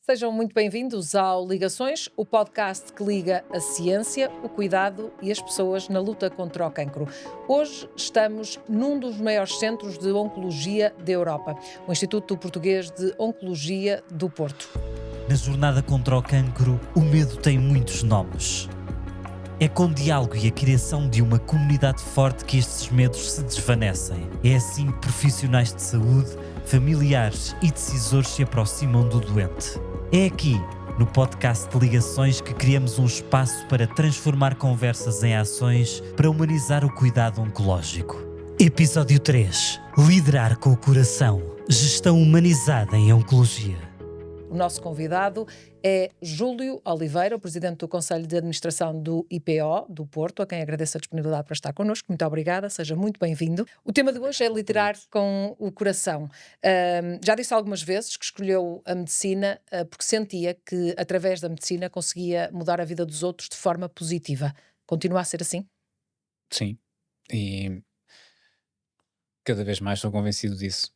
Sejam muito bem-vindos ao Ligações, o podcast que liga a ciência, o cuidado e as pessoas na luta contra o cancro. Hoje estamos num dos maiores centros de oncologia da Europa, o Instituto Português de Oncologia do Porto. Na jornada contra o cancro, o medo tem muitos nomes. É com diálogo e a criação de uma comunidade forte que estes medos se desvanecem. É assim que profissionais de saúde, familiares e decisores se aproximam do doente. É aqui, no podcast de Ligações, que criamos um espaço para transformar conversas em ações para humanizar o cuidado oncológico. Episódio 3. Liderar com o coração. Gestão humanizada em oncologia. O nosso convidado é Júlio Oliveira, o presidente do Conselho de Administração do IPO do Porto, a quem agradeço a disponibilidade para estar connosco. Muito obrigada, seja muito bem-vindo. O tema de hoje é liderar com o coração. Já disse algumas vezes que escolheu a medicina porque sentia que, através da medicina, conseguia mudar a vida dos outros de forma positiva. Continua a ser assim? Sim, e cada vez mais sou convencido disso.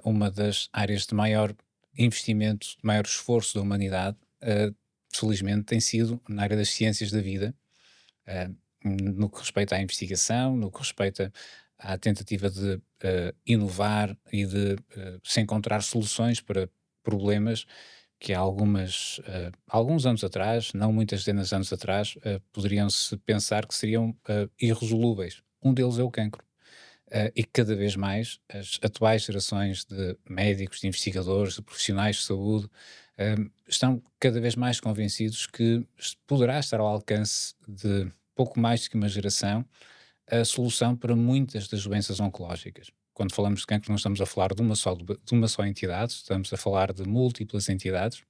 Uma das áreas de maior investimento, de maior esforço da humanidade, felizmente, tem sido na área das ciências da vida, ah, no que respeita à investigação, no que respeita à tentativa de inovar e de se encontrar soluções para problemas que há alguns anos atrás, não muitas dezenas de anos atrás, poderiam-se pensar que seriam irresolúveis. Um deles é o cancro. E cada vez mais as atuais gerações de médicos, de investigadores, de profissionais de saúde, estão cada vez mais convencidos que poderá estar ao alcance de pouco mais do que uma geração a solução para muitas das doenças oncológicas. Quando falamos de cancro, não estamos a falar de uma só entidade, estamos a falar de múltiplas entidades,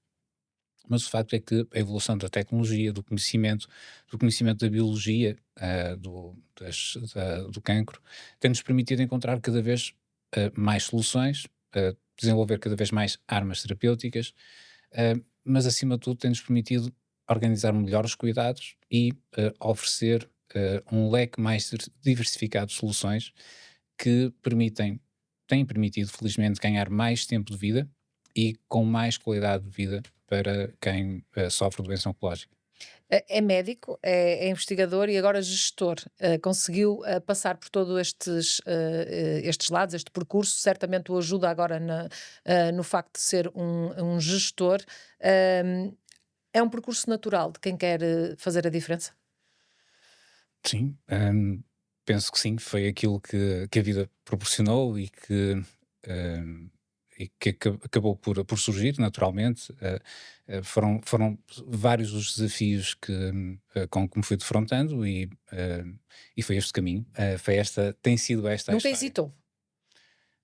mas o facto é que a evolução da tecnologia, do conhecimento da biologia do cancro, tem-nos permitido encontrar cada vez mais soluções, desenvolver cada vez mais armas terapêuticas, mas acima de tudo tem-nos permitido organizar melhor os cuidados e oferecer um leque mais diversificado de soluções que têm permitido, felizmente, ganhar mais tempo de vida e com mais qualidade de vida para quem sofre doença oncológica. É médico, é investigador e agora gestor. Conseguiu passar por todos estes lados, este percurso, certamente o ajuda agora no facto de ser um gestor. Ahm, É um percurso natural de quem quer fazer a diferença? Sim, penso que sim, foi aquilo que a vida proporcionou hum, e que acabou por surgir naturalmente. Foram vários os desafios com que me fui defrontando e foi este caminho. Tem sido esta a Nunca história. hesitou?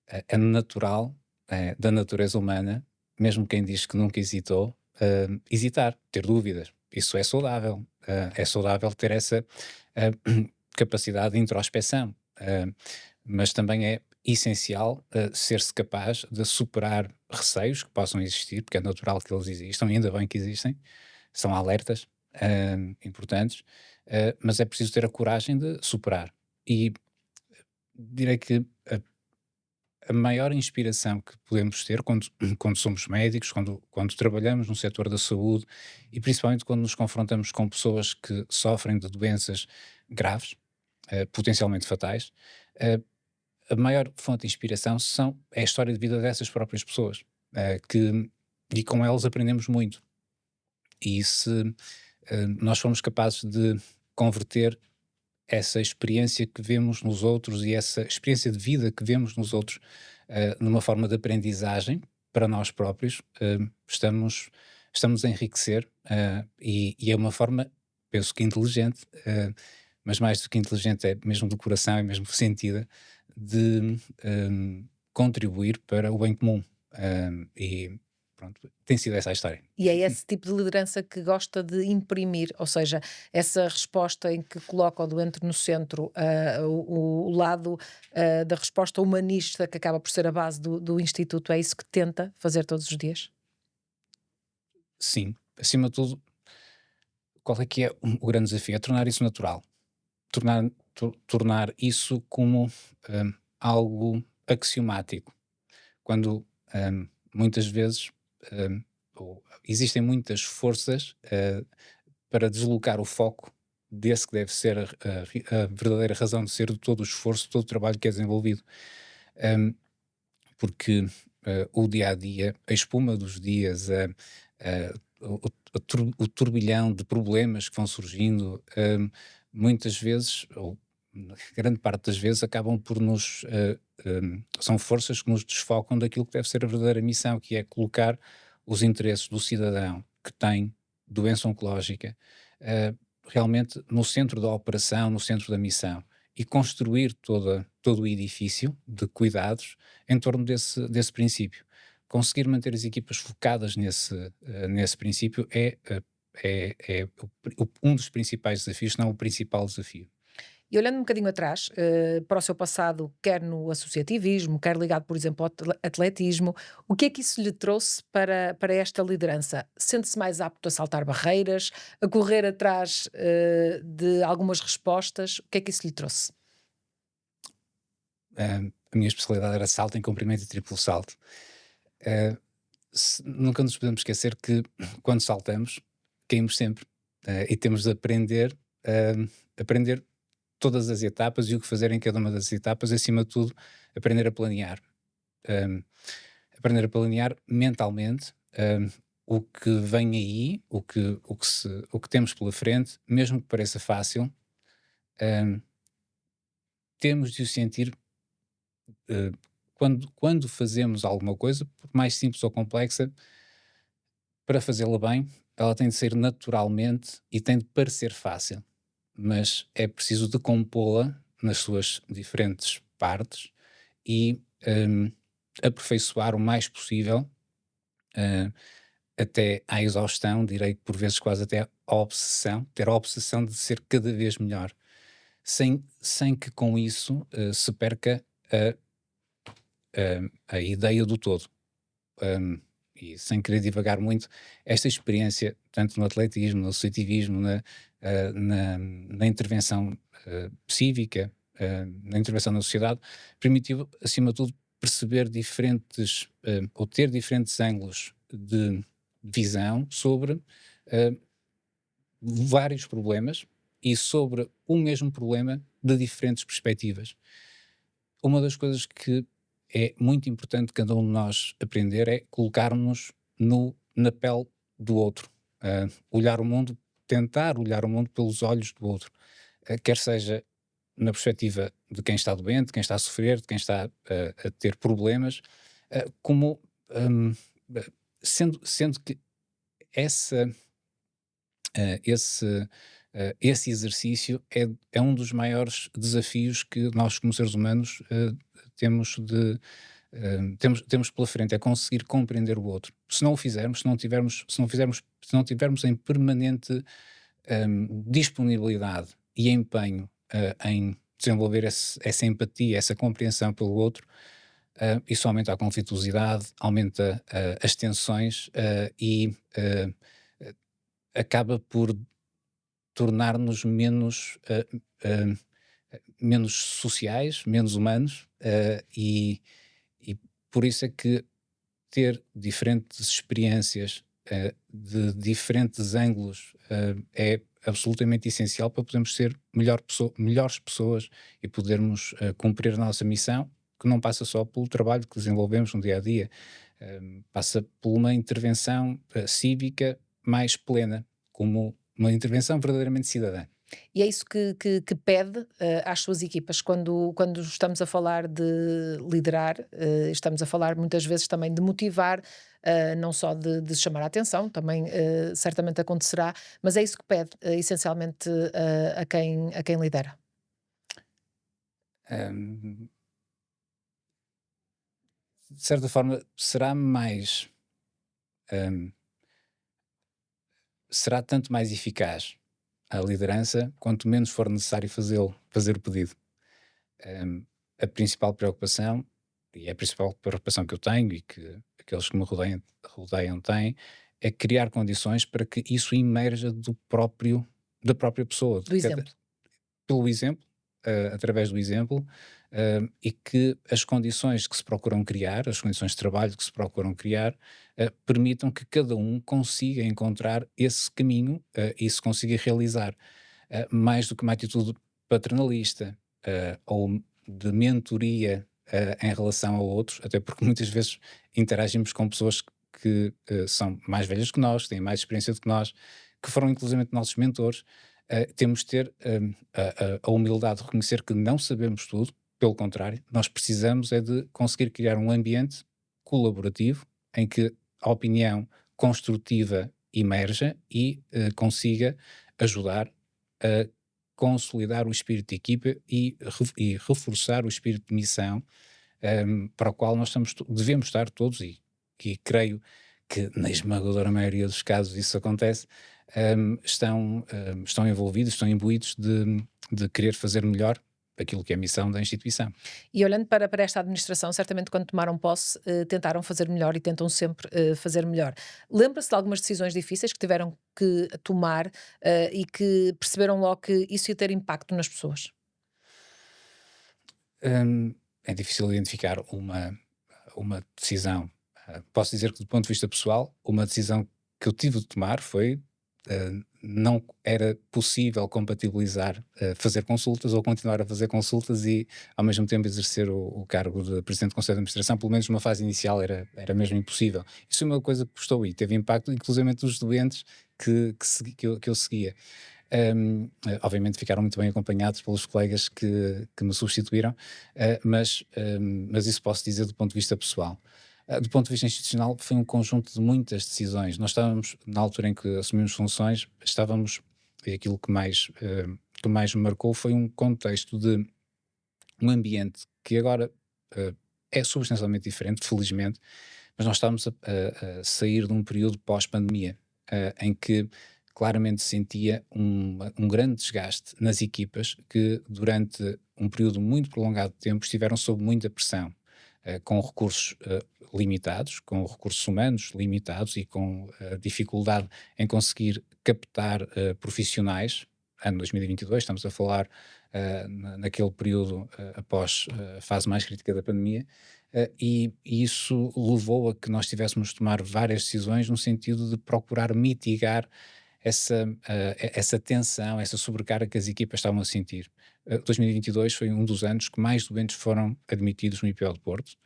É natural, da natureza humana, mesmo quem diz que nunca hesitou, hesitar, ter dúvidas. Isso é saudável. É saudável ter essa ah, capacidade de introspeção, mas também é essencial ser-se capaz de superar receios que possam existir, porque é natural que eles existam, e ainda bem que existem, são alertas importantes, mas é preciso ter a coragem de superar. E direi que a maior inspiração que podemos ter quando somos médicos, quando trabalhamos no setor da saúde e principalmente quando nos confrontamos com pessoas que sofrem de doenças graves, potencialmente fatais, eh, a maior fonte de inspiração é a história de vida dessas próprias pessoas, e com elas aprendemos muito. E se nós formos capazes de converter essa experiência que vemos nos outros e essa experiência de vida que vemos nos outros, numa forma de aprendizagem para nós próprios, estamos a enriquecer, e é uma forma, penso que inteligente, mas mais do que inteligente, é mesmo do coração, é mesmo sentida, de contribuir para o bem comum. E pronto, tem sido essa a história. E é esse tipo de liderança que gosta de imprimir, ou seja, essa resposta em que coloca o doente no centro, o lado da resposta humanista que acaba por ser a base do Instituto, é isso que tenta fazer todos os dias? Sim, acima de tudo, qual é que é o grande desafio? É tornar isso natural. Tornar isso como algo axiomático. Quando muitas vezes existem muitas forças para deslocar o foco desse que deve ser a verdadeira razão de ser de todo o esforço, todo o trabalho que é desenvolvido. Um, Porque o dia a dia, a espuma dos dias, o turbilhão de problemas que vão surgindo, muitas vezes, ou grande parte das vezes, acabam por nos. São forças que nos desfocam daquilo que deve ser a verdadeira missão, que é colocar os interesses do cidadão que tem doença oncológica realmente no centro da operação, no centro da missão. E construir todo o edifício de cuidados em torno desse princípio. Conseguir manter as equipas focadas nesse princípio é um dos principais desafios, se não o principal desafio. E olhando um bocadinho atrás, para o seu passado, quer no associativismo, quer ligado, por exemplo, ao atletismo, o que é que isso lhe trouxe para esta liderança? Sente-se mais apto a saltar barreiras, a correr atrás de algumas respostas? O que é que isso lhe trouxe? A minha especialidade era salto em comprimento e triplo salto. Uh, Nunca nos podemos esquecer que quando saltamos, caímos sempre. E temos de aprender todas as etapas e o que fazer em cada uma das etapas, acima de tudo, aprender a planear. Um, Aprender a planear mentalmente o que vem aí, o que temos pela frente, mesmo que pareça fácil, um, temos de o sentir eh, quando fazemos alguma coisa, por mais simples ou complexa, para fazê-la bem, ela tem de ser naturalmente e tem de parecer fácil, mas é preciso decompô-la nas suas diferentes partes e aperfeiçoar o mais possível, eh, até à exaustão, direi que por vezes quase até à obsessão, ter a obsessão de ser cada vez melhor, sem que com isso se perca a ideia do todo. Um, e sem querer divagar muito, esta experiência, tanto no atletismo, no associativismo, na intervenção cívica, na intervenção na sociedade, permitiu, acima de tudo, perceber diferentes, ou ter diferentes ângulos de visão sobre vários problemas e sobre o mesmo problema de diferentes perspectivas. Uma das coisas que é muito importante cada um de nós aprender é colocarmos na pele do outro. Olhar o mundo, tentar olhar o mundo pelos olhos do outro. Quer seja na perspectiva de quem está doente, de quem está a sofrer, de quem está a ter problemas, como hum, sendo que essa, esse exercício é um dos maiores desafios que nós, como seres humanos, temos temos pela frente, é conseguir compreender o outro. Se não o fizermos, se não tivermos em permanente disponibilidade e empenho em desenvolver essa empatia, essa compreensão pelo outro, isso aumenta a conflituosidade, aumenta as tensões e acaba por tornar-nos menos sociais, menos humanos, e por isso é que ter diferentes experiências de diferentes ângulos é absolutamente essencial para podermos ser melhores pessoas e podermos cumprir a nossa missão, que não passa só pelo trabalho que desenvolvemos no dia a dia, passa por uma intervenção cívica mais plena, como uma intervenção verdadeiramente cidadã. E é isso que pede às suas equipas quando estamos a falar de liderar, estamos a falar muitas vezes também de motivar, não só de chamar a atenção, também certamente acontecerá, mas é isso que pede essencialmente a quem lidera. Hum, de certa forma, hum, será tanto mais eficaz a liderança quanto menos for necessário fazer o pedido. Hum, a principal preocupação, e é a principal preocupação que eu tenho e que aqueles que me rodeiam têm, é criar condições para que isso emerja da própria pessoa, Do exemplo. pelo exemplo, através do exemplo, e que as condições que se procuram criar, as condições de trabalho que se procuram criar, permitam que cada um consiga encontrar esse caminho e se consiga realizar. Mais do que uma atitude paternalista ou de mentoria em relação a outros, até porque muitas vezes interagimos com pessoas que são mais velhas que nós, que têm mais experiência do que nós, que foram inclusivamente nossos mentores. Temos de ter a humildade de reconhecer que não sabemos tudo, pelo contrário, nós precisamos é de conseguir criar um ambiente colaborativo em que a opinião construtiva emerja e consiga ajudar a consolidar o espírito de equipa e reforçar o espírito de missão, para o qual nós devemos estar todos, e creio que na esmagadora maioria dos casos isso acontece, estão envolvidos, estão imbuídos de querer fazer melhor aquilo que é a missão da instituição. E olhando para esta administração, certamente quando tomaram posse, tentaram fazer melhor e tentam sempre fazer melhor. Lembra-se de algumas decisões difíceis que tiveram que tomar e que perceberam logo que isso ia ter impacto nas pessoas? É difícil identificar uma decisão. Posso dizer que, do ponto de vista pessoal, uma decisão que eu tive de tomar foi não era possível compatibilizar fazer consultas ou continuar a fazer consultas e, ao mesmo tempo, exercer o cargo de Presidente do Conselho de Administração. Pelo menos numa fase inicial era mesmo impossível. Isso é uma coisa que custou e teve impacto, inclusive dos doentes que eu seguia. Obviamente ficaram muito bem acompanhados pelos colegas que me substituíram, mas isso posso dizer do ponto de vista pessoal. Do ponto de vista institucional, foi um conjunto de muitas decisões. Nós estávamos, na altura em que assumimos funções, e aquilo que mais me marcou foi um contexto de um ambiente que agora é substancialmente diferente, felizmente, mas nós estávamos a sair de um período pós-pandemia, em que claramente se sentia um grande desgaste nas equipas que, durante um período muito prolongado de tempo, estiveram sob muita pressão, com recursos limitados, com recursos humanos limitados e com dificuldade em conseguir captar profissionais. Ano 2022, estamos a falar naquele período após a fase mais crítica da pandemia, e isso levou a que nós tivéssemos de tomar várias decisões no sentido de procurar mitigar essa tensão, essa sobrecarga que as equipas estavam a sentir. 2022 foi um dos anos que mais doentes foram admitidos no IPO de Porto,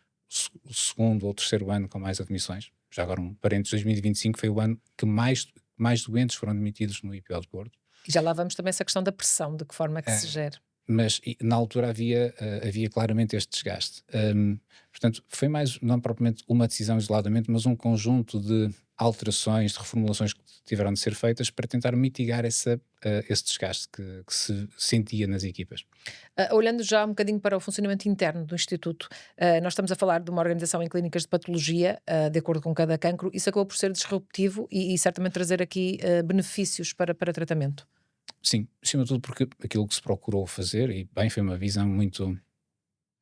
o segundo ou terceiro ano com mais admissões. Já agora um parênteses, 2025 foi o ano que mais doentes foram admitidos no IPO de Porto. E já lá vamos também essa questão da pressão, de que forma é que se gera. Mas na altura havia claramente este desgaste. Portanto, foi mais, não propriamente uma decisão isoladamente, mas um conjunto de alterações, de reformulações que tiveram de ser feitas para tentar mitigar esse desgaste que se sentia nas equipas. Olhando já um bocadinho para o funcionamento interno do Instituto, nós estamos a falar de uma organização em clínicas de patologia, de acordo com cada cancro. Isso acabou por ser disruptivo e certamente trazer aqui benefícios para tratamento. Sim, acima de tudo porque aquilo que se procurou fazer, e bem, foi uma visão muito,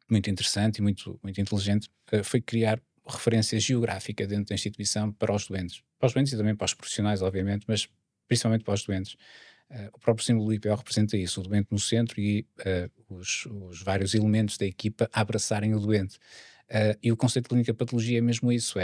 muito interessante e muito, muito inteligente, foi criar referência geográfica dentro da instituição para os doentes e também para os profissionais, obviamente, mas principalmente para os doentes. O próprio símbolo do IPO representa isso, o doente no centro e os vários elementos da equipa a abraçarem o doente. E o conceito de clínica patologia é mesmo isso,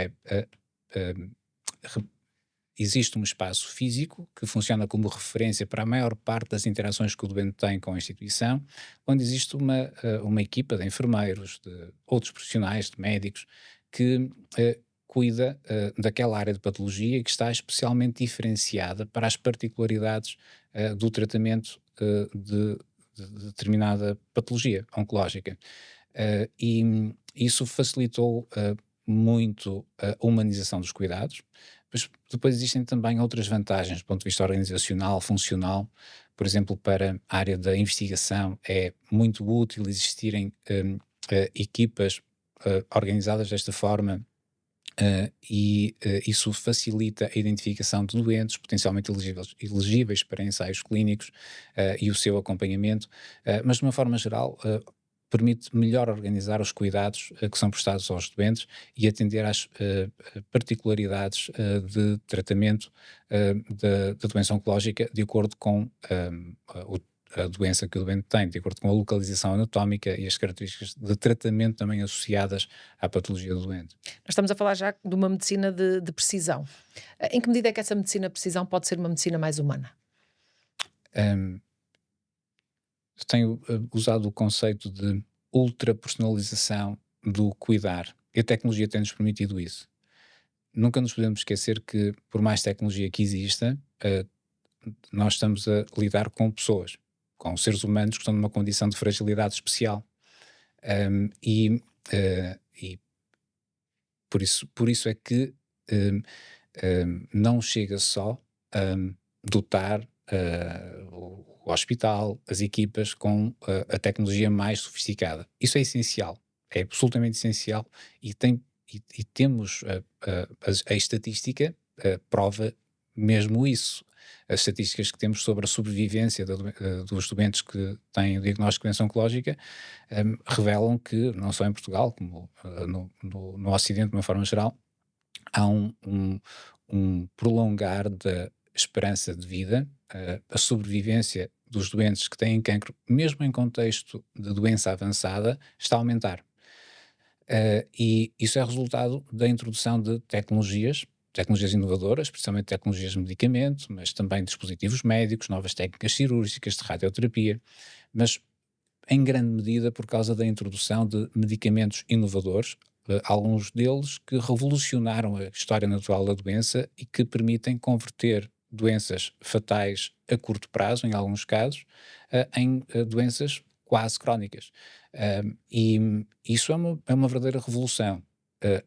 existe um espaço físico que funciona como referência para a maior parte das interações que o doente tem com a instituição, onde existe uma equipa de enfermeiros, de outros profissionais, de médicos, que cuida daquela área de patologia e que está especialmente diferenciada para as particularidades do tratamento de determinada patologia oncológica. E isso facilitou muito a humanização dos cuidados, mas depois existem também outras vantagens do ponto de vista organizacional, funcional. Por exemplo, para a área da investigação é muito útil existirem equipas organizadas desta forma, e isso facilita a identificação de doentes potencialmente elegíveis para ensaios clínicos e o seu acompanhamento, mas de uma forma geral permite melhor organizar os cuidados que são prestados aos doentes e atender às particularidades de tratamento da doença oncológica de acordo com a doença que o doente tem, de acordo com a localização anatómica e as características de tratamento também associadas à patologia do doente. Nós estamos a falar já de uma medicina de precisão. Em que medida é que essa medicina de precisão pode ser uma medicina mais humana? Um, Tenho usado o conceito de ultrapersonalização do cuidar, e a tecnologia tem-nos permitido isso. Nunca nos podemos esquecer que, por mais tecnologia que exista, nós estamos a lidar com pessoas, com seres humanos que estão numa condição de fragilidade especial. E por isso é que não chega só a dotar o hospital, as equipas, com a tecnologia mais sofisticada. Isso é essencial, é absolutamente essencial, e temos a estatística prova mesmo isso. As estatísticas que temos sobre a sobrevivência dos doentes que têm o diagnóstico de doença oncológica revelam que, não só em Portugal, como no Ocidente de uma forma geral, há um prolongar da esperança de vida, a sobrevivência dos doentes que têm cancro, mesmo em contexto de doença avançada, está a aumentar. E isso é resultado da introdução de tecnologias inovadoras, principalmente tecnologias de medicamento, mas também dispositivos médicos, novas técnicas cirúrgicas, de radioterapia, mas em grande medida por causa da introdução de medicamentos inovadores, alguns deles que revolucionaram a história natural da doença e que permitem converter doenças fatais a curto prazo, em alguns casos, em doenças quase crónicas. E isso é uma verdadeira revolução.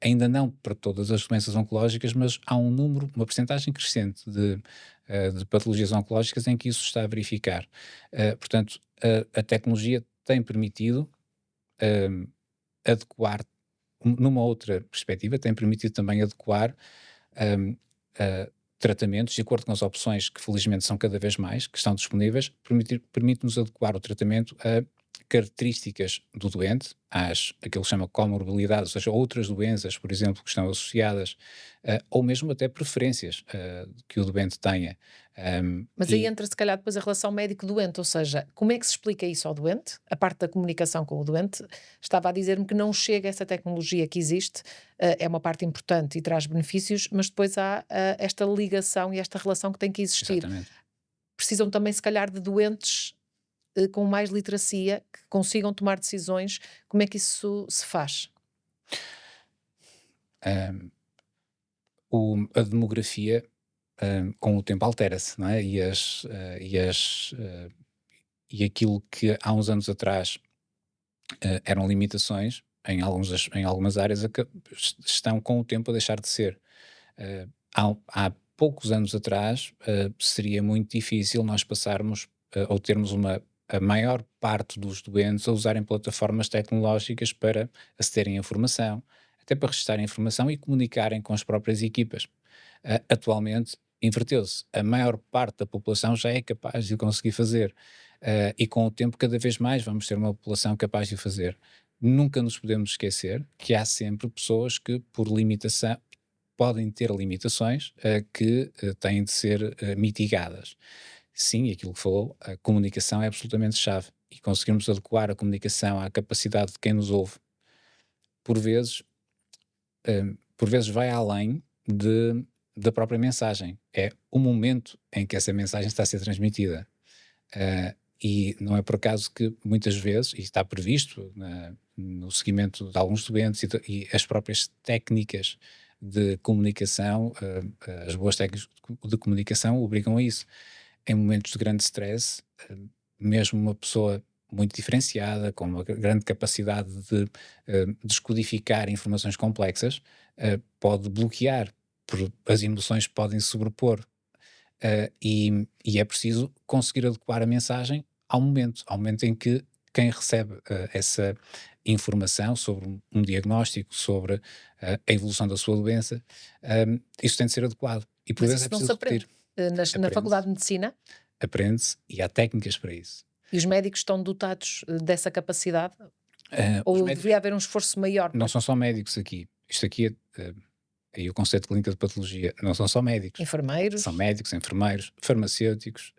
Ainda não para todas as doenças oncológicas, mas há uma percentagem crescente de patologias oncológicas em que isso está a verificar. Portanto, a tecnologia tem permitido adequar, numa outra perspectiva, tem permitido também adequar tratamentos de acordo com as opções que felizmente são cada vez mais, que estão disponíveis, permite-nos adequar o tratamento a características do doente, aquilo que se chama comorbilidade, ou seja, outras doenças, por exemplo, que estão associadas, ou mesmo até preferências que o doente tenha. Mas aí entra se calhar depois a relação médico-doente, ou seja, como é que se explica isso ao doente? A parte da comunicação com o doente, estava a dizer-me que não chega essa tecnologia que existe, é uma parte importante e traz benefícios, mas depois há esta ligação e esta relação que tem que existir. Exatamente. Precisam também se calhar de doentes com mais literacia, que consigam tomar decisões. Como é que isso se faz? Um, a demografia, com o tempo altera-se, não é? E aquilo que há uns anos atrás eram limitações em algumas áreas, estão com o tempo a deixar de ser. Há poucos anos atrás seria muito difícil nós passarmos ou termos a maior parte dos doentes a usarem plataformas tecnológicas para acederem à informação, até para registarem informação e comunicarem com as próprias equipas. Atualmente, inverteu-se. A maior parte da população já é capaz de o conseguir fazer. E com o tempo, cada vez mais vamos ter uma população capaz de o fazer. Nunca nos podemos esquecer que há sempre pessoas que, por limitação, podem ter limitações que têm de ser mitigadas. Sim, aquilo que falou, a comunicação é absolutamente chave, e conseguirmos adequar a comunicação à capacidade de quem nos ouve, por vezes vai além da própria mensagem. É o momento em que essa mensagem está a ser transmitida. E não é por acaso que muitas vezes, e está previsto no seguimento de alguns doentes, e as próprias técnicas de comunicação, as boas técnicas de comunicação obrigam a isso. Em momentos de grande stress, mesmo uma pessoa muito diferenciada, com uma grande capacidade de descodificar informações complexas, pode bloquear, as emoções podem sobrepor, e é preciso conseguir adequar a mensagem ao momento em que quem recebe essa informação sobre um diagnóstico, sobre a evolução da sua doença, isso tem de ser adequado. E por Mas vezes isso é não preciso se aprende repetir. na Aprende-se. Faculdade de Medicina, Aprende-se, e há técnicas para isso. e os médicos estão dotados dessa capacidade? Os Ou médicos deveria haver um esforço maior? não são só médicos aqui. Isto aqui e o conceito de clínica de patologia não são só médicos. Enfermeiros. São médicos, enfermeiros, farmacêuticos,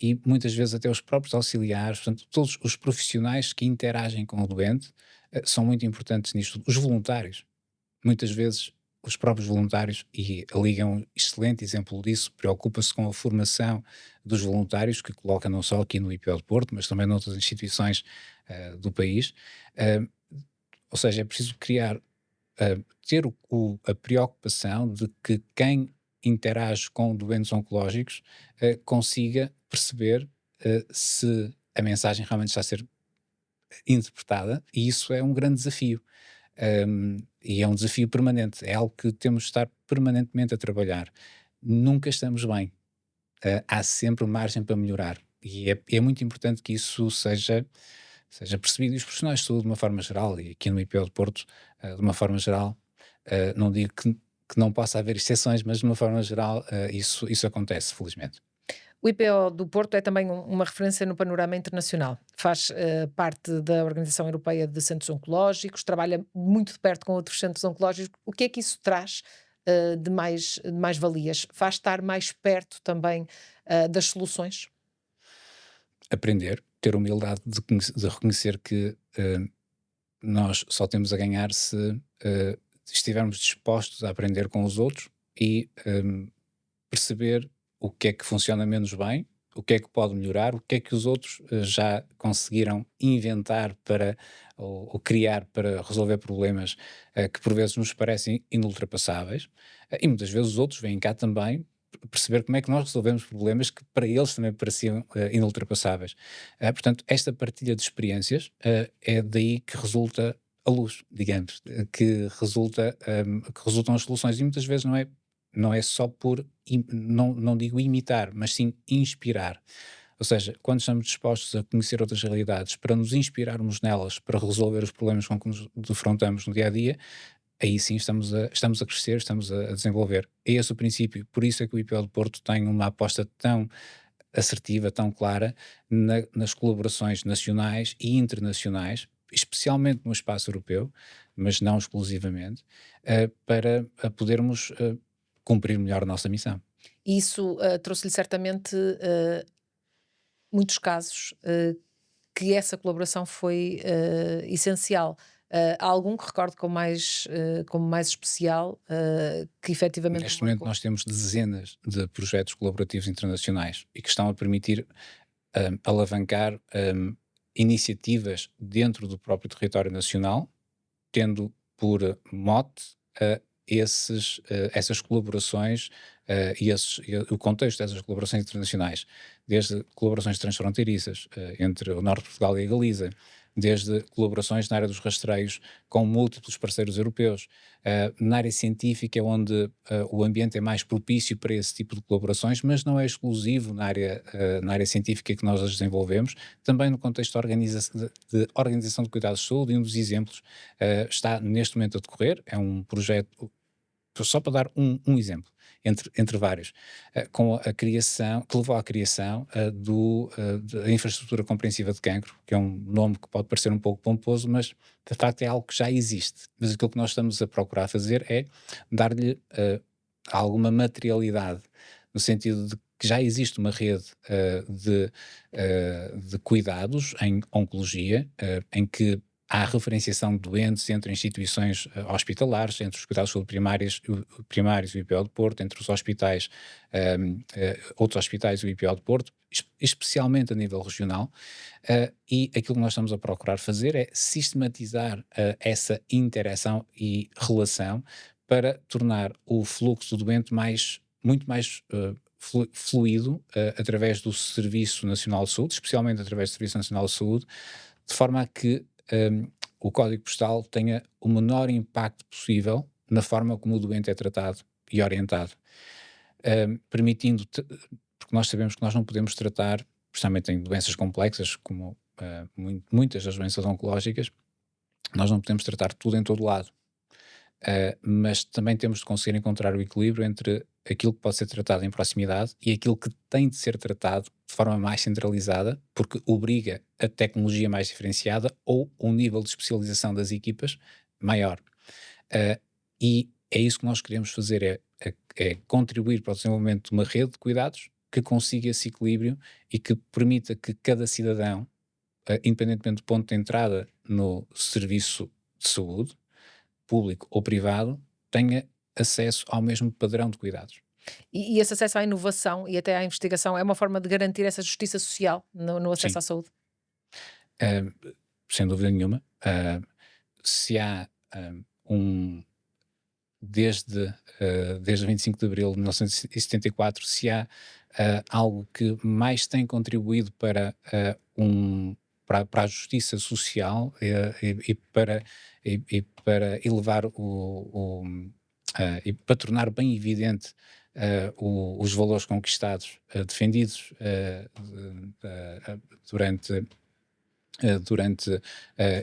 e muitas vezes até os próprios auxiliares, portanto, todos os profissionais que interagem com o doente são muito importantes nisto. Os voluntários, muitas vezes os próprios voluntários, e a Liga é um excelente exemplo disso, preocupa-se com a formação dos voluntários, que coloca não só aqui no IPO de Porto, mas também noutras instituições do país. Uh, ou seja, é preciso criar, ter a preocupação de que quem interage com doentes oncológicos consiga perceber se a mensagem realmente está a ser interpretada, e isso é um grande desafio. E é um desafio permanente, é algo que temos de estar permanentemente a trabalhar. Nunca estamos bem, há sempre margem para melhorar, e é muito importante que isso seja percebido. E os profissionais de saúde, de uma forma geral, e aqui no IPO de Porto, de uma forma geral, não digo que não possa haver exceções, mas de uma forma geral isso acontece, felizmente. O IPO do Porto é também uma referência no panorama internacional. Faz parte da Organização Europeia de Centros Oncológicos, trabalha muito de perto com outros centros oncológicos. O que é que isso traz de mais valias? Faz estar mais perto também das soluções? Aprender, ter humildade de reconhecer que nós só temos a ganhar se estivermos dispostos a aprender com os outros e perceber o que é que funciona menos bem, o que é que pode melhorar, o que é que os outros já conseguiram inventar ou criar para resolver problemas que por vezes nos parecem inultrapassáveis, e muitas vezes os outros vêm cá também perceber como é que nós resolvemos problemas que para eles também pareciam inultrapassáveis. Portanto, esta partilha de experiências é daí que resulta a luz, digamos, que resultam as soluções, e muitas vezes não é só por, não digo imitar, mas sim inspirar. Ou seja, quando estamos dispostos a conhecer outras realidades para nos inspirarmos nelas, para resolver os problemas com que nos defrontamos no dia a dia, aí sim estamos a crescer, estamos a desenvolver. É esse o princípio. Por isso é que o IPO de Porto tem uma aposta tão assertiva, tão clara nas colaborações nacionais e internacionais, especialmente no espaço europeu, mas não exclusivamente, para podermos cumprir melhor a nossa missão. E isso trouxe-lhe certamente muitos casos que essa colaboração foi essencial. Há algum que recordo como mais especial, que efetivamente Neste o momento marcou? nós temos dezenas de projetos colaborativos internacionais e que estão a permitir alavancar iniciativas dentro do próprio território nacional, tendo por mote essas colaborações e o contexto dessas colaborações internacionais, desde colaborações transfronteiriças entre o Norte de Portugal e a Galiza, desde colaborações na área dos rastreios com múltiplos parceiros europeus, na área científica, onde o ambiente é mais propício para esse tipo de colaborações, mas não é exclusivo na área científica que nós as desenvolvemos, também no contexto de organização de cuidados de saúde, e um dos exemplos está neste momento a decorrer, é um projeto, só para dar um exemplo, entre vários, com a criação, que levou à criação da infraestrutura compreensiva de cancro, que é um nome que pode parecer um pouco pomposo, mas de facto é algo que já existe. Mas aquilo que nós estamos a procurar fazer é dar-lhe alguma materialidade, no sentido de que já existe uma rede de cuidados em oncologia, em que há referenciação de doentes entre instituições hospitalares, entre os cuidados de saúde primários e o IPO de Porto, entre os hospitais, outros hospitais e o IPO de Porto, especialmente a nível regional, e aquilo que nós estamos a procurar fazer é sistematizar essa interação e relação para tornar o fluxo do doente muito mais fluido através do Serviço Nacional de Saúde, especialmente através do Serviço Nacional de Saúde, de forma a que o código postal tenha o menor impacto possível na forma como o doente é tratado e orientado, permitindo, porque nós sabemos que nós não podemos tratar, especialmente em doenças complexas, como muitas das doenças oncológicas, nós não podemos tratar tudo em todo lado, mas também temos de conseguir encontrar o equilíbrio entre aquilo que pode ser tratado em proximidade e aquilo que tem de ser tratado de forma mais centralizada, porque obriga a tecnologia mais diferenciada ou um nível de especialização das equipas maior. E é isso que nós queremos fazer, é contribuir para o desenvolvimento de uma rede de cuidados que consiga esse equilíbrio e que permita que cada cidadão, independentemente do ponto de entrada no serviço de saúde, público ou privado, tenha acesso ao mesmo padrão de cuidados. E esse acesso à inovação e até à investigação é uma forma de garantir essa justiça social no acesso Sim, à saúde? uh, sem dúvida nenhuma. Se há um, desde 25 de Abril de 1974, se há algo que mais tem contribuído para a justiça social e para elevar e para tornar bem evidente os valores conquistados, defendidos durante,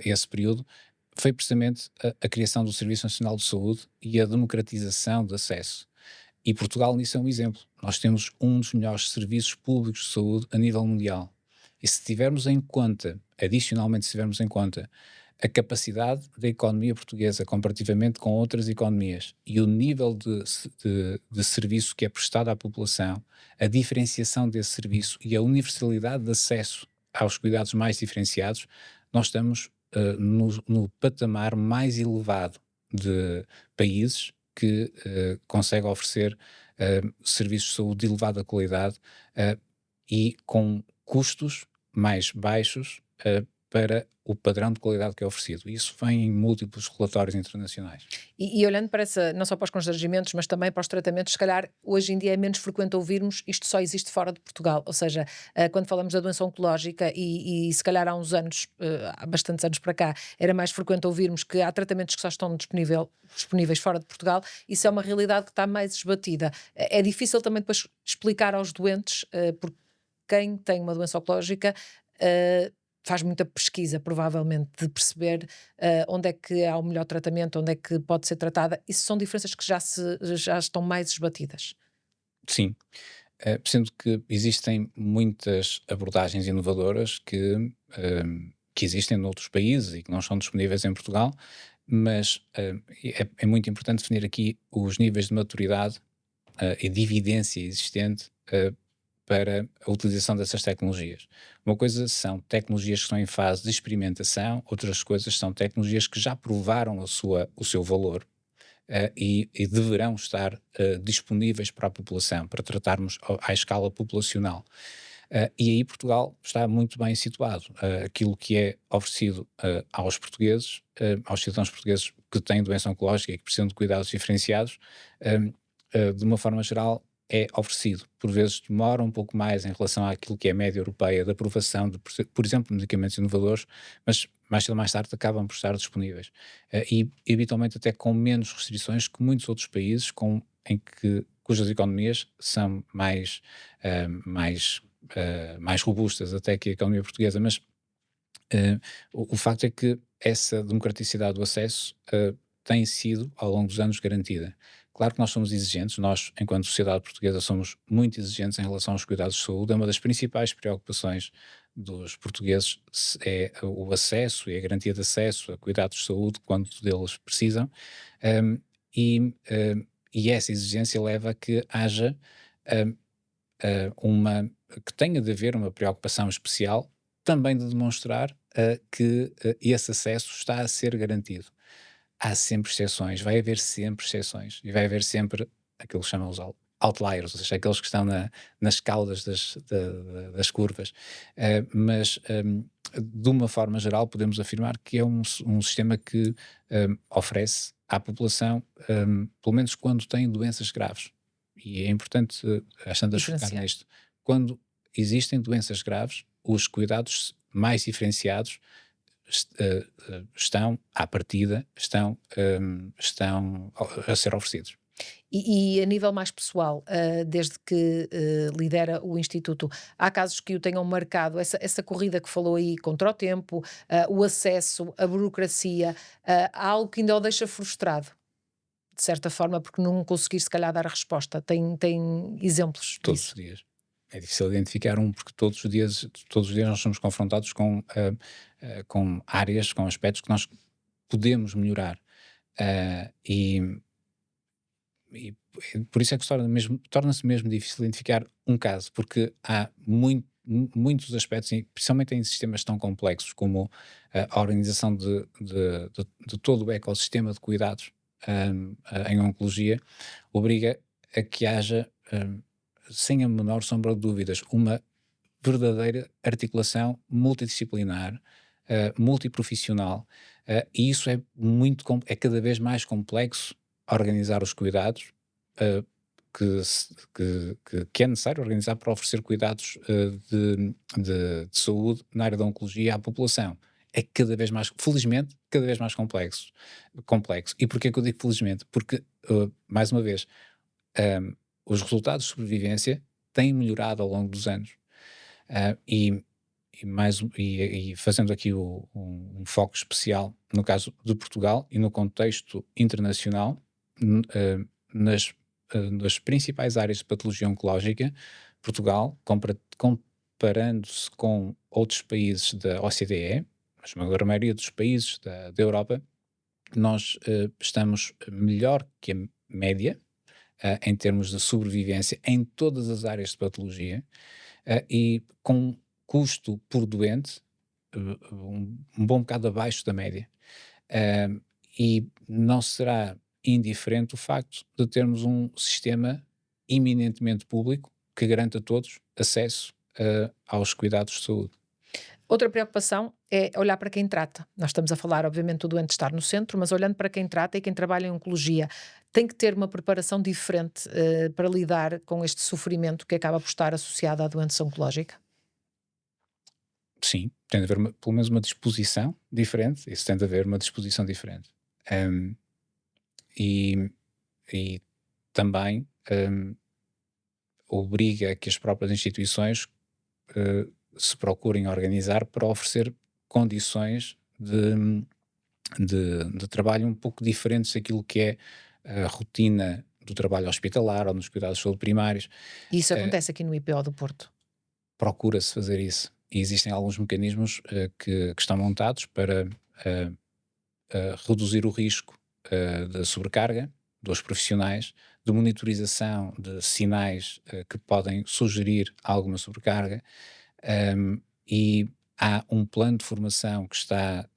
esse período, foi precisamente a criação do Serviço Nacional de Saúde e a democratização de acesso. E Portugal nisso é um exemplo. Nós temos um dos melhores serviços públicos de saúde a nível mundial. E se tivermos em conta, adicionalmente se tivermos em conta, a capacidade da economia portuguesa comparativamente com outras economias e o nível de serviço que é prestado à população, a diferenciação desse serviço e a universalidade de acesso aos cuidados mais diferenciados, nós estamos no patamar mais elevado de países que conseguem oferecer serviços de saúde de elevada qualidade e com custos mais baixos para o padrão de qualidade que é oferecido. Isso vem em múltiplos relatórios internacionais. E olhando para não só para os constrangimentos, mas também para os tratamentos, se calhar hoje em dia é menos frequente ouvirmos isto só existe fora de Portugal. Ou seja, quando falamos da doença oncológica e se calhar há uns anos, há bastantes anos para cá, era mais frequente ouvirmos que há tratamentos que só estão disponíveis fora de Portugal. Isso é uma realidade que está mais esbatida. É difícil também depois explicar aos doentes, porque quem tem uma doença oncológica faz muita pesquisa, provavelmente, de perceber onde é que há o melhor tratamento, onde é que pode ser tratada. Isso são diferenças que já estão mais esbatidas. Sim, sendo que existem muitas abordagens inovadoras que existem noutros países e que não estão disponíveis em Portugal, mas é muito importante definir aqui os níveis de maturidade e de evidência existente para a utilização dessas tecnologias. Uma coisa são tecnologias que estão em fase de experimentação, outras coisas são tecnologias que já provaram o seu valor e deverão estar disponíveis para a população, para tratarmos à escala populacional. E aí Portugal está muito bem situado. Aquilo que é oferecido aos portugueses, aos cidadãos portugueses que têm doença oncológica e que precisam de cuidados diferenciados, de uma forma geral, é oferecido. Por vezes demora um pouco mais em relação àquilo que é a média europeia de aprovação de, por exemplo, medicamentos inovadores, mas mais cedo ou mais tarde acabam por estar disponíveis. E habitualmente até com menos restrições que muitos outros países cujas economias são mais robustas até que a economia portuguesa, mas o facto é que essa democraticidade do acesso tem sido, ao longo dos anos, garantida. Claro que nós somos exigentes, nós, enquanto sociedade portuguesa, somos muito exigentes em relação aos cuidados de saúde. É uma das principais preocupações dos portugueses é o acesso e a garantia de acesso a cuidados de saúde quando deles precisam, um, e, e essa exigência leva a que haja um, que tenha de haver uma preocupação especial também de demonstrar que esse acesso está a ser garantido. Há sempre exceções, vai haver sempre exceções e vai haver sempre aquilo que chamam os outliers, ou seja, aqueles que estão nas caudas das curvas. Mas, de uma forma geral, podemos afirmar que é um sistema que oferece à população, pelo menos quando tem doenças graves. E é importante, às tantas, focar Diferenciar. nisto. Quando existem doenças graves, os cuidados mais diferenciados estão, à partida, estão a ser oferecidos. E a nível mais pessoal, desde que lidera o Instituto, há casos que o tenham marcado, essa corrida que falou aí contra o tempo, o acesso, a burocracia, há algo que ainda o deixa frustrado, de certa forma, porque não conseguir se calhar dar a resposta. Tem exemplos Todos disso? os dias. É difícil identificar porque todos os dias nós somos confrontados com áreas, com aspectos que nós podemos melhorar. E e por isso é que torna-se mesmo difícil identificar um caso, porque há muitos aspectos, e principalmente em sistemas tão complexos como a organização de todo o ecossistema de cuidados em oncologia, obriga a que haja, sem a menor sombra de dúvidas, uma verdadeira articulação multidisciplinar, multiprofissional, e isso é cada vez mais complexo organizar os cuidados, que é necessário organizar para oferecer cuidados de saúde na área da oncologia à população. É cada vez mais, felizmente, cada vez mais complexo. E porquê que eu digo felizmente? Porque, mais uma vez, os resultados de sobrevivência têm melhorado ao longo dos anos. Ah, e, e fazendo aqui um foco especial no caso de Portugal e no contexto internacional, n- ah, nas principais áreas de patologia oncológica, Portugal, comparando-se com outros países da OCDE, a esmagadora maioria dos países da Europa, nós estamos melhor que a média em termos de sobrevivência em todas as áreas de patologia, e com custo por doente um bom bocado abaixo da média. Ah, e não será indiferente o facto de termos um sistema eminentemente público que garante a todos acesso aos cuidados de saúde. Outra preocupação é olhar para quem trata. Nós estamos a falar, obviamente, do doente estar no centro, mas olhando para quem trata e quem trabalha em oncologia, tem que ter uma preparação diferente para lidar com este sofrimento que acaba por estar associado à doença oncológica? Sim, tem de haver pelo menos uma disposição diferente, isso tem de haver uma disposição diferente. Ahm, e, e também obriga a que as próprias instituições eh, se procurem organizar para oferecer condições de trabalho um pouco diferentes daquilo que é a rotina do trabalho hospitalar ou nos cuidados de saúde primários. E isso Eh, acontece aqui no IPO do Porto. Procura-se fazer isso. E existem alguns mecanismos que estão montados para eh, reduzir o risco da sobrecarga dos profissionais, de monitorização de sinais que podem sugerir alguma sobrecarga, e há um plano de formação que está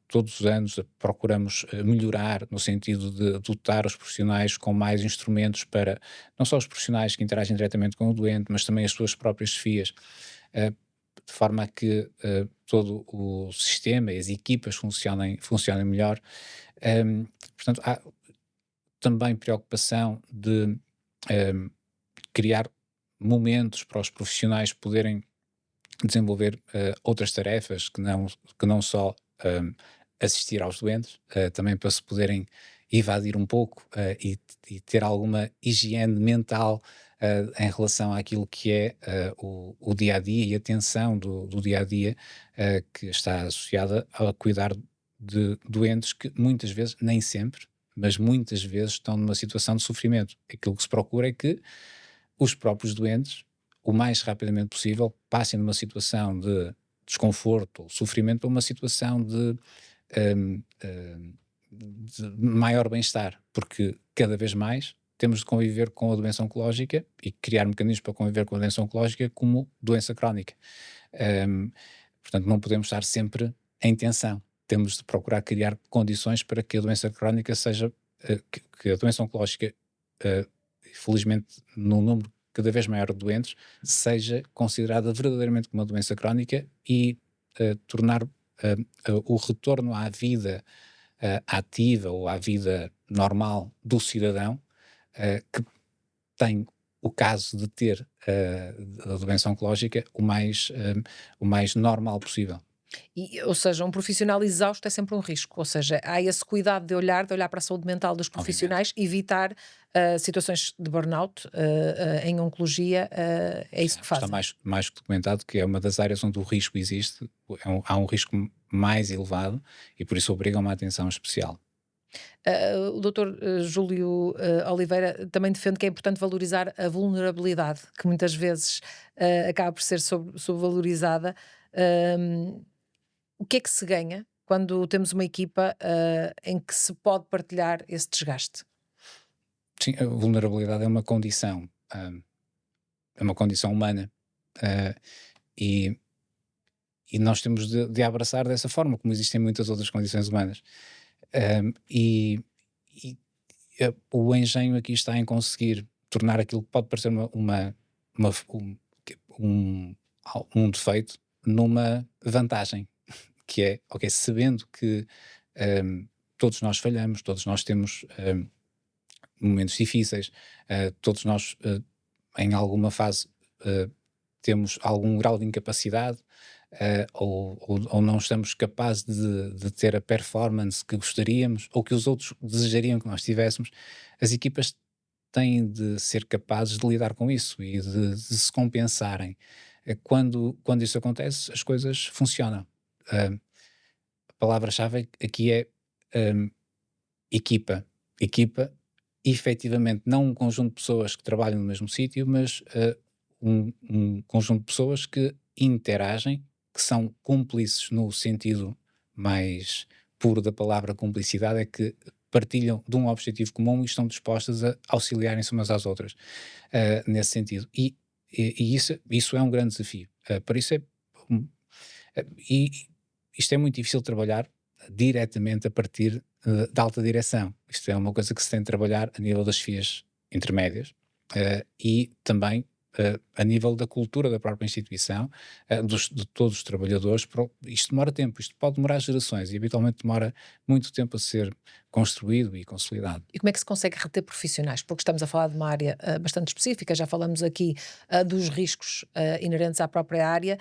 todos os anos procuramos melhorar no sentido de dotar os profissionais com mais instrumentos para não só os profissionais que interagem diretamente com o doente, mas também as suas próprias chefias, de forma a que todo o sistema e as equipas funcionem melhor. Um, Portanto, há também preocupação de um, criar momentos para os profissionais poderem desenvolver outras tarefas que não só um, assistir aos doentes, também para se poderem evadir um pouco e ter alguma higiene mental em relação àquilo que é o dia a dia e a tensão do dia a dia que está associada a cuidar de doentes que muitas vezes, nem sempre, mas muitas vezes estão numa situação de sofrimento. Aquilo que se procura é que os próprios doentes, o mais rapidamente possível, passem de uma situação de desconforto ou sofrimento para uma situação hum, hum, de maior bem-estar, porque cada vez mais temos de conviver com a doença oncológica e criar mecanismos para conviver com a doença oncológica como doença crónica. Hum, Portanto, não podemos estar sempre em tensão. Temos de procurar criar condições para que a doença crónica seja, que a doença oncológica, eh, felizmente, num número cada vez maior de doentes, seja considerada verdadeiramente como uma doença crónica e tornar o retorno à vida ativa ou à vida normal do cidadão que tem o caso de ter a doença oncológica o mais normal possível. Ou seja, um profissional exausto é sempre um risco. Ou seja, há esse cuidado de olhar para a saúde mental dos Obviamente. profissionais, evitar situações de burnout em oncologia. É isso que Está fazem. mais que documentado que é uma das áreas onde o risco existe, há um risco mais elevado e por isso obriga a uma atenção especial. O doutor Júlio Oliveira também defende que é importante valorizar a vulnerabilidade, que muitas vezes acaba por ser subvalorizada. Ahm, o que é que se ganha quando temos uma equipa em que se pode partilhar esse desgaste? sim, a vulnerabilidade é uma condição humana, ah, e, e nós temos de a abraçar dessa forma, como existem muitas outras condições humanas. E, e, o engenho aqui está em conseguir tornar aquilo que pode parecer uma- um, um, um defeito numa vantagem, que é, ok, sabendo que todos nós falhamos, todos nós temos momentos difíceis, todos nós em alguma fase eh, temos algum grau de incapacidade, ou não estamos capazes de ter a performance que gostaríamos ou que os outros desejariam que nós tivéssemos. As equipas têm de ser capazes de lidar com isso e de se compensarem. Quando isso acontece, as coisas funcionam. Eh, a palavra-chave aqui é hum, equipa. Equipa, efetivamente, não um conjunto de pessoas que trabalham no mesmo sítio, mas um conjunto de pessoas que interagem, que são cúmplices no sentido mais puro da palavra cumplicidade, é que partilham de um objetivo comum e estão dispostas a auxiliarem-se umas às outras, nesse sentido. E isso é um grande desafio. Por isso um, e isto é muito difícil de trabalhar diretamente a partir da alta direção. Isto é uma coisa que se tem de trabalhar a nível das FIAs intermédias, e também a nível da cultura da própria instituição, de todos os trabalhadores. Isto demora tempo, isto pode demorar gerações e habitualmente demora muito tempo a ser construído e consolidado. E como é que se consegue reter profissionais? Porque estamos a falar de uma área bastante específica, já falamos aqui dos riscos inerentes à própria área.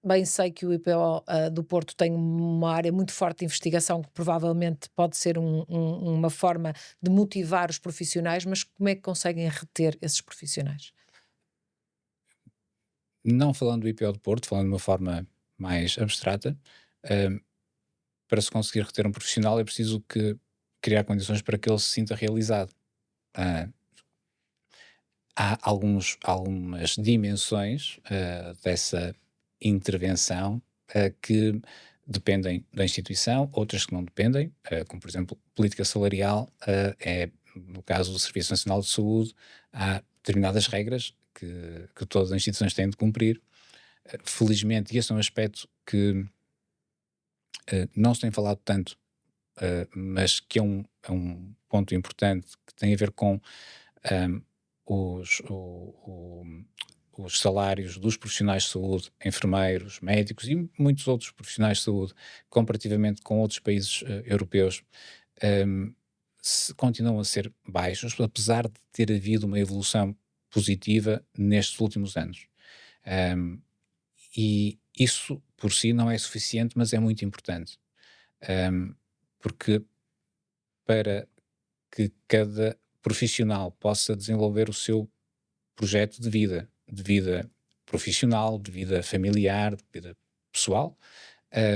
Bem sei que o IPO do Porto tem uma área muito forte de investigação que provavelmente pode ser uma forma de motivar os profissionais, mas como é que conseguem reter esses profissionais? Não falando do IPO do Porto, falando de uma forma mais abstrata, eh, para se conseguir reter um profissional é preciso criar condições para que ele se sinta realizado. Ah, há algumas dimensões dessa intervenção que dependem da instituição, outras que não dependem, como por exemplo política salarial. No caso do Serviço Nacional de Saúde, há determinadas regras que todas as instituições têm de cumprir. Felizmente, e esse é um aspecto que não se tem falado tanto, mas que é um ponto importante que tem a ver com ahm, os, os salários dos profissionais de saúde, enfermeiros, médicos e muitos outros profissionais de saúde, comparativamente com outros países europeus, ahm, continuam a ser baixos, apesar de ter havido uma evolução positiva nestes últimos anos. Ahm, e isso por si não é suficiente, mas é muito importante. Ahm, Porque para que cada profissional possa desenvolver o seu projeto de vida profissional, de vida familiar, de vida pessoal,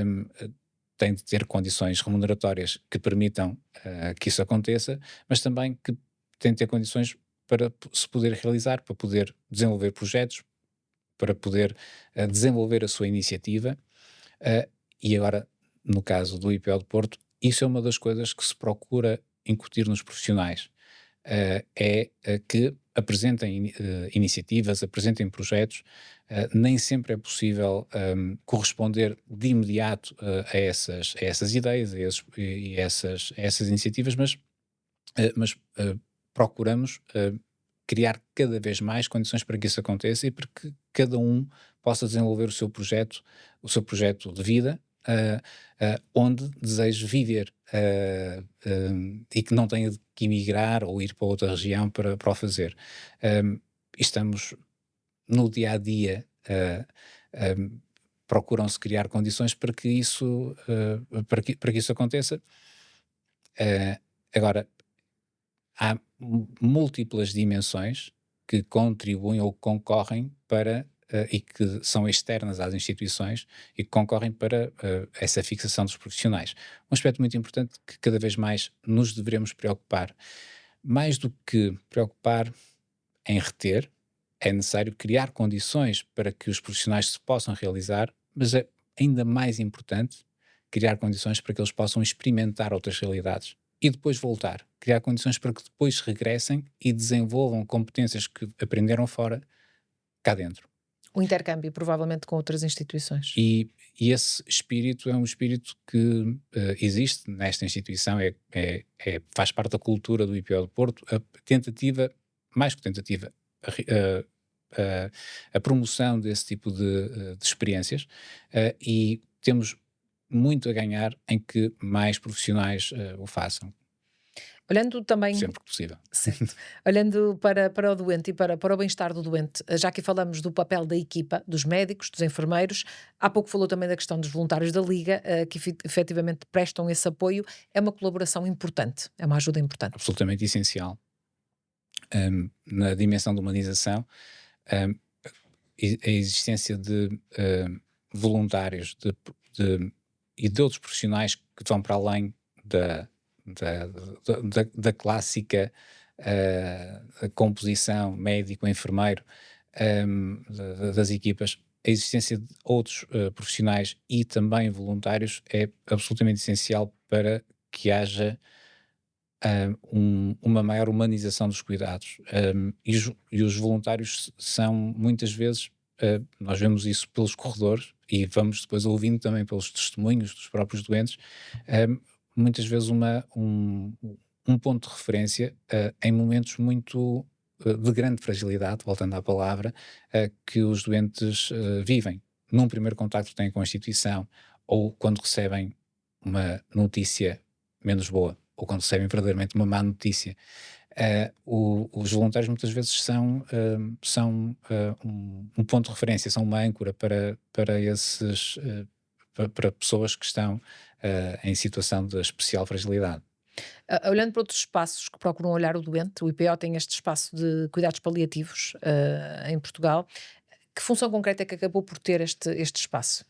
hum, eh, tem de ter condições remuneratórias que permitam que isso aconteça, mas também que tem de ter condições para se poder realizar, para poder desenvolver projetos, para poder desenvolver a sua iniciativa. E agora, no caso do IPO de Porto, isso é uma das coisas que se procura incutir nos profissionais. Que apresentem iniciativas, apresentem projetos. Nem sempre é possível corresponder de imediato a essas ideias a essas iniciativas, mas procuramos criar cada vez mais condições para que isso aconteça e para que cada um possa desenvolver o seu projeto de vida, onde deseja viver, e que não tenha que emigrar ou ir para outra região para o fazer. Estamos no dia a dia, procuram-se criar condições para que para que isso aconteça. Agora, há múltiplas dimensões que contribuem ou concorrem para, e que são externas às instituições e que concorrem para essa fixação dos profissionais. Um aspecto muito importante que cada vez mais nos devemos preocupar. Mais do que preocupar em reter, é necessário criar condições para que os profissionais se possam realizar, mas é ainda mais importante criar condições para que eles possam experimentar outras realidades. e depois voltar. Criar condições para que depois regressem e desenvolvam competências que aprenderam fora, cá dentro. O intercâmbio, provavelmente com outras instituições. E esse espírito é um espírito que existe nesta instituição, faz parte da cultura do IPO do Porto, a tentativa, mais que tentativa, a promoção desse tipo de experiências, e temos muito a ganhar em que mais profissionais o façam, Olhando também, sempre que possível. certo, olhando para o doente e para o bem-estar do doente, já que falamos do papel da equipa, dos médicos, dos enfermeiros, há pouco falou também da questão dos voluntários da Liga, que efetivamente prestam esse apoio, é uma colaboração importante, é uma ajuda importante. Absolutamente essencial. Na dimensão da humanização, um, a existência de voluntários e de outros profissionais que vão para além da clássica composição médico-enfermeiro, das equipas. A existência de outros profissionais e também voluntários é absolutamente essencial para que haja uma maior humanização dos cuidados. E os voluntários são muitas vezes, nós vemos isso pelos corredores e vamos depois ouvindo também pelos testemunhos dos próprios doentes, muitas vezes um ponto de referência em momentos muito de grande fragilidade, voltando à palavra, que os doentes vivem. Num primeiro contacto que têm com a instituição, ou quando recebem uma notícia menos boa, ou quando recebem verdadeiramente uma má notícia. Os voluntários muitas vezes são um ponto de referência, são uma âncora para esses para pessoas que estão em situação de especial fragilidade. Olhando para outros espaços que procuram olhar o doente, o IPO tem este espaço de cuidados paliativos em Portugal. Que função concreta é que acabou por ter este espaço?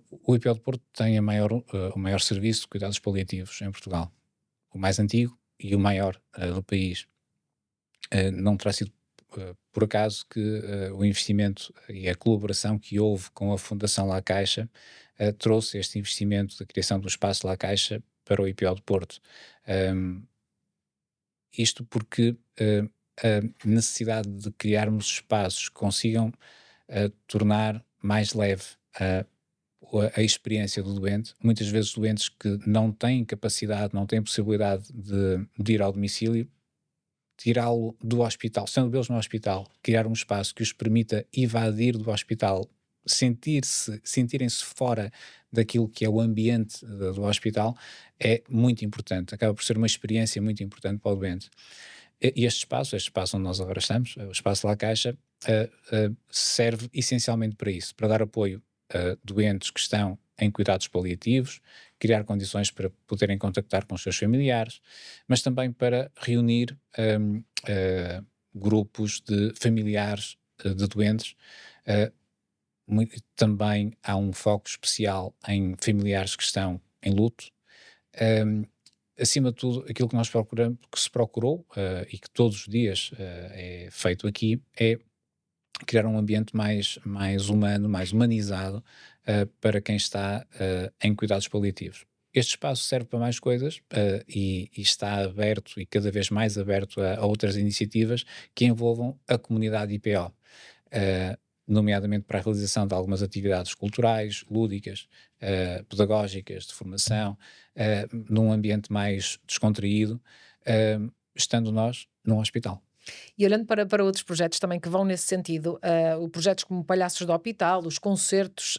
O IPO de Porto tem o maior serviço de cuidados paliativos em Portugal, o mais antigo e o maior do país. Não terá sido por acaso que o investimento e a colaboração que houve com a Fundação La Caixa trouxe este investimento da criação do espaço La Caixa para o IPO de Porto. Isto porque a necessidade de criarmos espaços que consigam tornar mais leve a experiência do doente, muitas vezes doentes que não têm capacidade, não têm possibilidade de ir ao domicílio, tirá-lo do hospital, estando eles no hospital, criar um espaço que os permita evadir do hospital, sentirem-se fora daquilo que é o ambiente do hospital, é muito importante, acaba por ser uma experiência muito importante para o doente. E este espaço onde nós agora estamos, o Espaço La Caixa, serve essencialmente para isso, para dar apoio a doentes que estão em cuidados paliativos, criar condições para poderem contactar com os seus familiares, mas também para reunir grupos de familiares de doentes. Também há um foco especial em familiares que estão em luto. Acima de tudo, aquilo que nós procuramos, que se procurou e que todos os dias é feito aqui, é criar um ambiente mais humano, mais humanizado para quem está em cuidados paliativos. Este espaço serve para mais coisas e está aberto e cada vez mais aberto a outras iniciativas que envolvam a comunidade IPO, nomeadamente para a realização de algumas atividades culturais, lúdicas, pedagógicas, de formação, num ambiente mais descontraído, estando nós num hospital. E olhando para outros projetos também que vão nesse sentido, projetos como Palhaços do Hospital, os concertos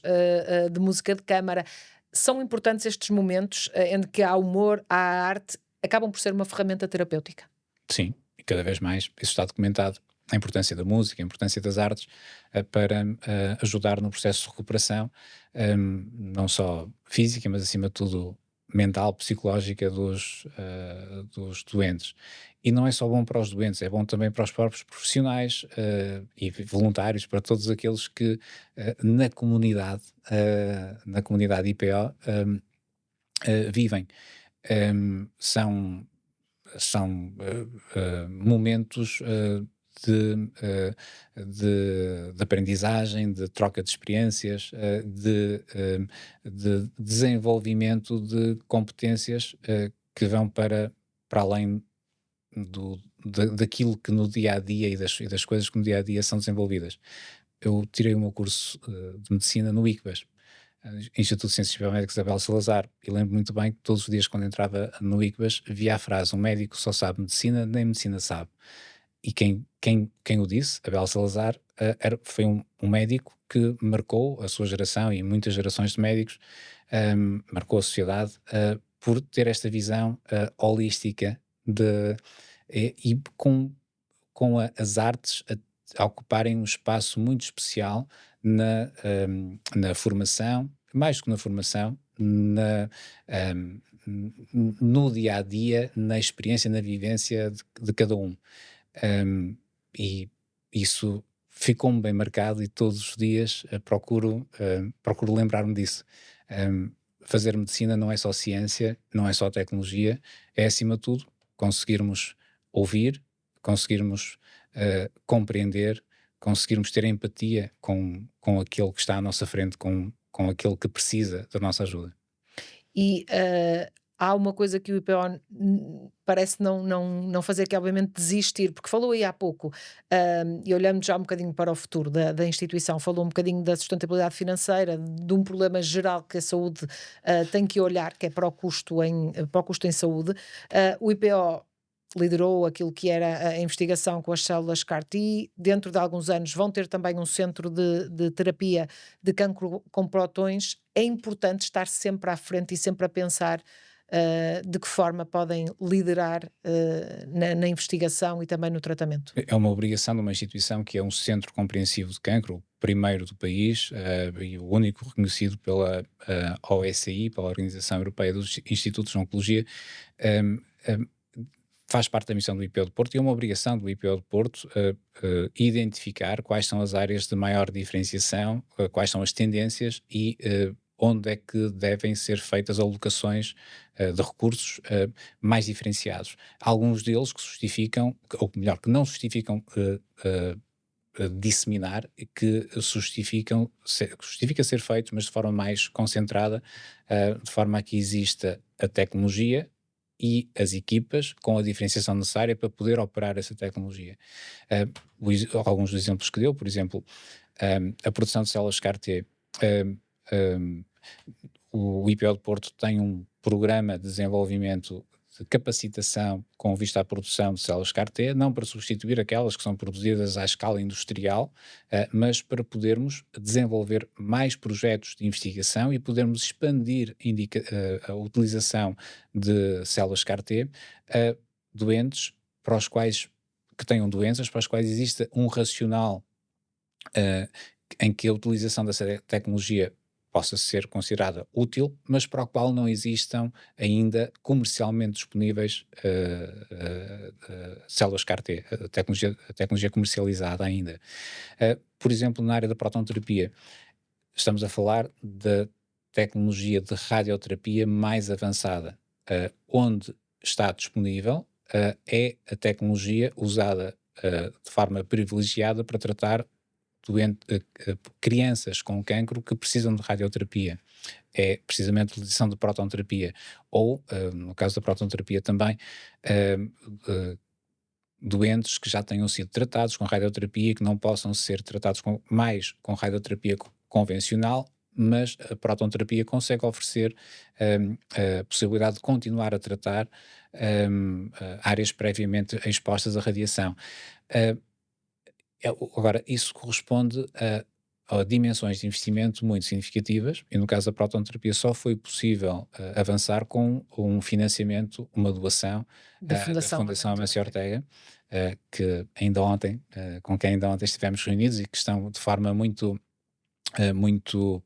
de música de câmara, são importantes estes momentos em que há humor, há arte, acabam por ser uma ferramenta terapêutica? Sim, e cada vez mais isso está documentado. A importância da música, a importância das artes para ajudar no processo de recuperação, não só física, mas acima de tudo mental, psicológica dos doentes. E não é só bom para os doentes, é bom também para os próprios profissionais e voluntários, para todos aqueles que na comunidade IPO vivem. São momentos de aprendizagem, de troca de experiências, de desenvolvimento de competências que vão para além daquilo que no dia a dia e das coisas que no dia a dia são desenvolvidas. Eu tirei o meu curso de medicina no ICBAS, Instituto de Ciências Biomédicas Abel Salazar, e lembro muito bem que todos os dias, quando entrava no ICBAS, via a frase: um médico só sabe medicina, nem medicina sabe. E quem o disse, Abel Salazar, foi um médico que marcou a sua geração e muitas gerações de médicos, marcou a sociedade, por ter esta visão holística e as artes a ocuparem um espaço muito especial na formação, mais do que na formação, no dia a dia, na experiência, na vivência de cada um. E isso ficou-me bem marcado, e todos os dias procuro lembrar-me disso. Fazer medicina não é só ciência, não é só tecnologia, é acima de tudo conseguirmos ouvir, conseguirmos compreender, conseguirmos ter empatia com aquele que está à nossa frente, com aquele que precisa da nossa ajuda. E há uma coisa que o IPO parece não fazer, que é obviamente desistir, porque falou aí há pouco, e olhando já um bocadinho para o futuro da instituição, falou um bocadinho da sustentabilidade financeira, de um problema geral que a saúde tem que olhar, que é para o custo em saúde. O IPO liderou aquilo que era a investigação com as células CAR-T. Dentro de alguns anos vão ter também um centro de terapia de cancro com prótons. É importante estar sempre à frente e sempre a pensar de que forma podem liderar na investigação e também no tratamento. É uma obrigação de uma instituição que é um centro compreensivo de cancro, o primeiro do país, e o único reconhecido pela OSI, pela Organização Europeia dos Institutos de Oncologia. Faz parte da missão do IPO de Porto, e é uma obrigação do IPO de Porto identificar quais são as áreas de maior diferenciação, quais são as tendências e onde é que devem ser feitas alocações de recursos mais diferenciados. Alguns deles que justificam, ou melhor, que não justificam disseminar, que justifica ser feitos, mas de forma mais concentrada, de forma a que exista a tecnologia e as equipas com a diferenciação necessária para poder operar essa tecnologia. Alguns dos exemplos que deu, por exemplo, a produção de células CAR-T. O IPO de Porto tem um programa de desenvolvimento de capacitação com vista à produção de células CAR-T, não para substituir aquelas que são produzidas à escala industrial, mas para podermos desenvolver mais projetos de investigação e podermos expandir a utilização de células CAR-T a doentes que tenham doenças para as quais exista um racional em que a utilização dessa tecnologia possa ser considerada útil, mas para o qual não existam ainda comercialmente disponíveis células CAR-T, a tecnologia comercializada ainda. Por exemplo, na área da protonterapia, estamos a falar da tecnologia de radioterapia mais avançada, onde está disponível é a tecnologia usada de forma privilegiada para tratar crianças com cancro que precisam de radioterapia. É precisamente a utilização de protonterapia, ou, no caso da protonterapia também, doentes que já tenham sido tratados com radioterapia e que não possam ser tratados com radioterapia convencional, mas a protonterapia consegue oferecer a possibilidade de continuar a tratar áreas previamente expostas à radiação. Agora, isso corresponde a dimensões de investimento muito significativas, e no caso da protonterapia só foi possível avançar com um financiamento, uma doação Da da Fundação Fundação Amancio Ortega, que ainda ontem, com quem ainda ontem estivemos reunidos, e que estão de forma muito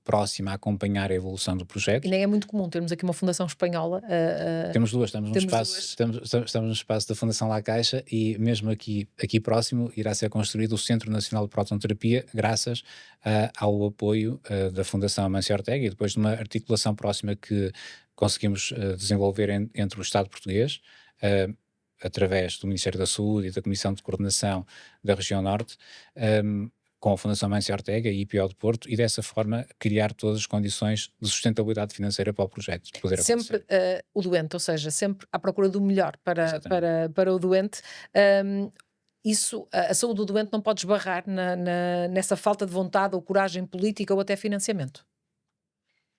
próxima a acompanhar a evolução do projeto. E nem é muito comum termos aqui uma fundação espanhola. Temos duas, estamos Temos no espaço da Fundação La Caixa, e mesmo aqui próximo irá ser construído o Centro Nacional de Protonterapia, graças ao apoio da Fundação Amancio Ortega, e depois de uma articulação próxima que conseguimos desenvolver entre o Estado português, através do Ministério da Saúde e da Comissão de Coordenação da Região Norte. com a Fundação Amancio Ortega e IPO do Porto, e dessa forma criar todas as condições de sustentabilidade financeira para o projeto poder Sempre acontecer. o doente, ou seja, sempre à procura do melhor Exatamente. para o doente. hum, Isso, a saúde do doente não pode esbarrar nessa falta de vontade ou coragem política ou até financiamento.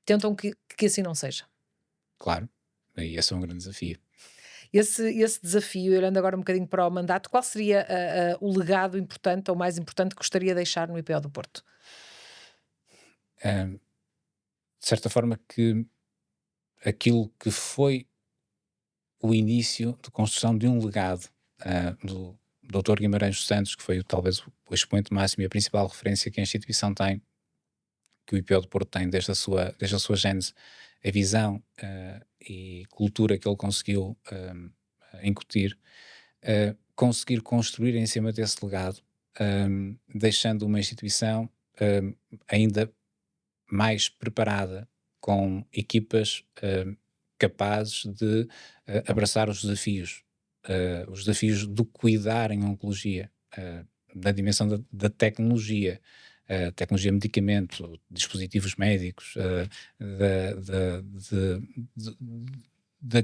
Tentam que assim não seja. Claro, e esse é um grande desafio. Esse desafio, olhando agora um bocadinho para o mandato, qual seria o legado importante ou mais importante que gostaria de deixar no IPO do Porto? Ahm, de certa forma que aquilo que foi o início de construção de um legado do Dr. Guimarães dos Santos, que foi talvez o expoente máximo e a principal referência que a instituição tem, que o IPO do Porto tem desde a sua gênese, a visão e cultura que ele conseguiu incutir, conseguir construir em cima desse legado, deixando uma instituição ainda mais preparada, com equipas capazes de abraçar os desafios do cuidar em oncologia, da dimensão da tecnologia, tecnologia medicamento, dispositivos médicos, de- da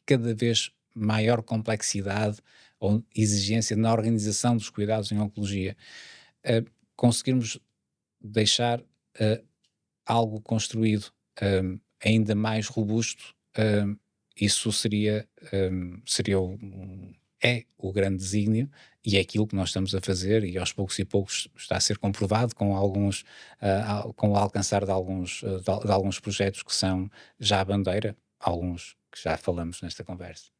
cada vez maior complexidade ou exigência na organização dos cuidados em oncologia, conseguirmos deixar algo construído ainda mais robusto, isso é o grande desígnio, e é aquilo que nós estamos a fazer, e aos poucos e poucos está a ser comprovado com o alcançar de alguns projetos que são já a bandeira, alguns que já falamos nesta conversa.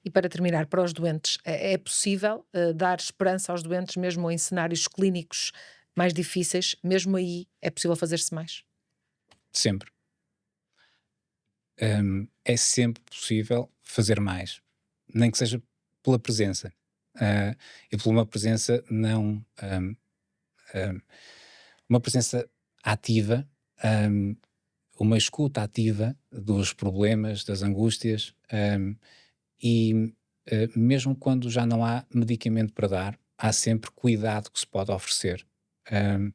E para terminar, para os doentes, é possível dar esperança aos doentes, mesmo em cenários clínicos mais difíceis, mesmo aí é possível fazer-se mais? Sempre. É sempre possível fazer mais, nem que seja pela presença. E por uma presença não. Uma presença ativa, hum, uma escuta ativa dos problemas, das angústias, e mesmo quando já não há medicamento para dar, há sempre cuidado que se pode oferecer hum,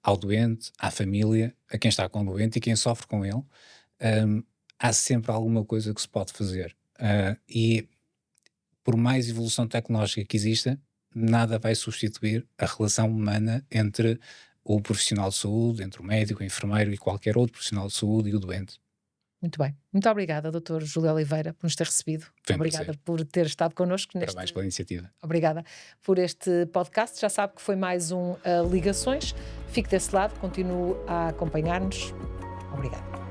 ao doente, à família, a quem está com o doente e quem sofre com ele. hum, Há sempre alguma coisa que se pode fazer. E por mais evolução tecnológica que exista, nada vai substituir a relação humana entre o profissional de saúde, entre o médico, o enfermeiro e qualquer outro profissional de saúde e o doente. Muito bem. Muito obrigada, Dr. Júlio Oliveira, por nos ter recebido. Foi um Obrigada prazer. por ter estado connosco Parabéns pela iniciativa. Obrigada por este podcast. Já sabe que foi mais um Ligações. Fique desse lado, continue a acompanhar-nos. Obrigada.